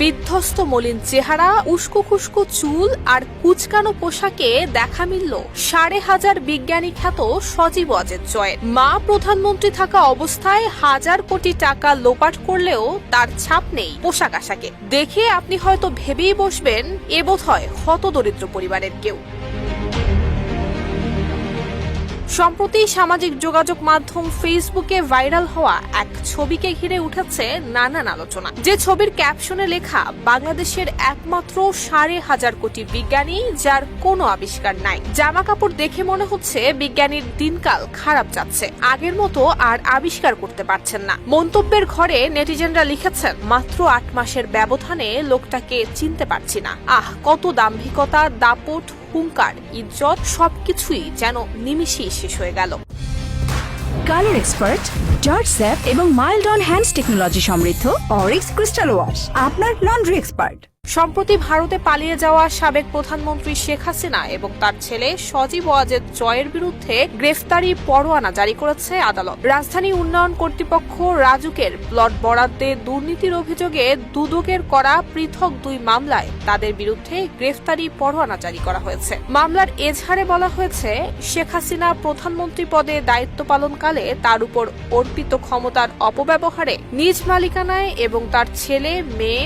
বিধ্বস্ত মলিন চেহারা, উস্কো খুস্কো চুল আর কুচকানো পোশাকে দেখা মিলল ১৫০০ বিজ্ঞানী খ্যাত সজীব ওয়াজেদ জয়ের। মা প্রধানমন্ত্রী থাকা অবস্থায় হাজার কোটি টাকা লোপাট করলেও তার ছাপ নেই পোশাক আশাকে। দেখে আপনি হয়তো ভেবেই বসবেন এ বোধহয় হতদরিদ্র পরিবারের কেউ। সম্প্রতি সামাজিক যোগাযোগ মাধ্যম ফেসবুকে ভাইরাল হওয়া এক ছবিকে ঘিরে উঠেছে নানান আলোচনা। যে ছবির ক্যাপশনে লেখা বাংলাদেশের একমাত্র ১৫০০ কোটি বিজ্ঞানী যার কোনো আবিষ্কার নাই। জামা কাপড় দেখে মনে হচ্ছে বিজ্ঞানীর দিনকাল খারাপ যাচ্ছে, আগের মতো আর আবিষ্কার করতে পারছেন না। মন্তব্যের ঘরে নেটিজেনরা লিখেছেন, মাত্র ৮ মাসের ব্যবধানে লোকটাকে চিনতে পারছি না। কত দাম্ভিকতা, দাপট, হুঙ্কার, ইজ্জত সবকিছুই যেন নিমিষেই শেষ হয়ে গেল। কালার এক্সপার্ট, জর্জ স্যাপ এবং মাইল্ড অন হ্যান্ডস টেকনোলজি সমৃদ্ধ অরিক্স ক্রিস্টাল ওয়াশ আপনার লন্ড্রি এক্সপার্ট। সম্প্রতি ভারতে পালিয়ে যাওয়া সাবেক প্রধানমন্ত্রী শেখ হাসিনা এবং তার ছেলে সজীব ওয়াজেদ জয়ের বিরুদ্ধে গ্রেফতারি পরোয়ানা জারি করেছে আদালত। রাজধানী উন্নয়ন কর্তৃপক্ষ রাজুকের প্লট বরাদ্দে দুর্নীতির অভিযোগে দুদকের করা পৃথক ২ মামলায় তাদের বিরুদ্ধে গ্রেফতারি পরোয়ানা জারি করা হয়েছে। মামলার এজাহারে বলা হয়েছে, শেখ হাসিনা প্রধানমন্ত্রী পদে দায়িত্ব পালনকালে তার উপর অর্পিত ক্ষমতার অপব্যবহারে নিজ মালিকানায় এবং তার ছেলে, মেয়ে,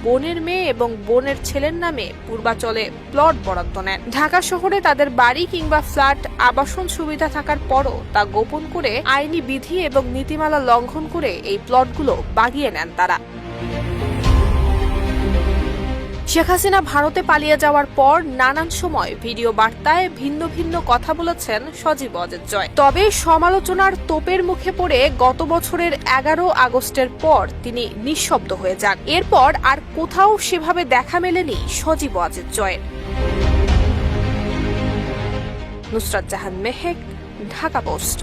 বোনের মেয়ে এবং বোনের ছেলের নামে পূর্বাচলে প্লট বরাদ্দ নেন। ঢাকা শহরে তাদের বাড়ি কিংবা ফ্ল্যাট আবাসন সুবিধা থাকার পরও তা গোপন করে আইনি বিধি এবং নীতিমালা লঙ্ঘন করে এই প্লটগুলো বাগিয়ে নেন তারা। শেখ হাসিনা ভারতে পালিয়ে যাওয়ার পর নানান সময় ভিডিও বার্তায় ভিন্ন ভিন্ন কথা বলেছেন সজীব ওয়াজেদ জয়। তবে সমালোচনার তোপের মুখে পড়ে গত বছরের ১১ আগস্টের পর তিনি নিঃশব্দ হয়ে যান। এরপর আর কোথাও সেভাবে দেখা মেলেনি সজীব ওয়াজেদ জয়ের। নুসরাত জাহান মেহেক, ঢাকা পোস্ট।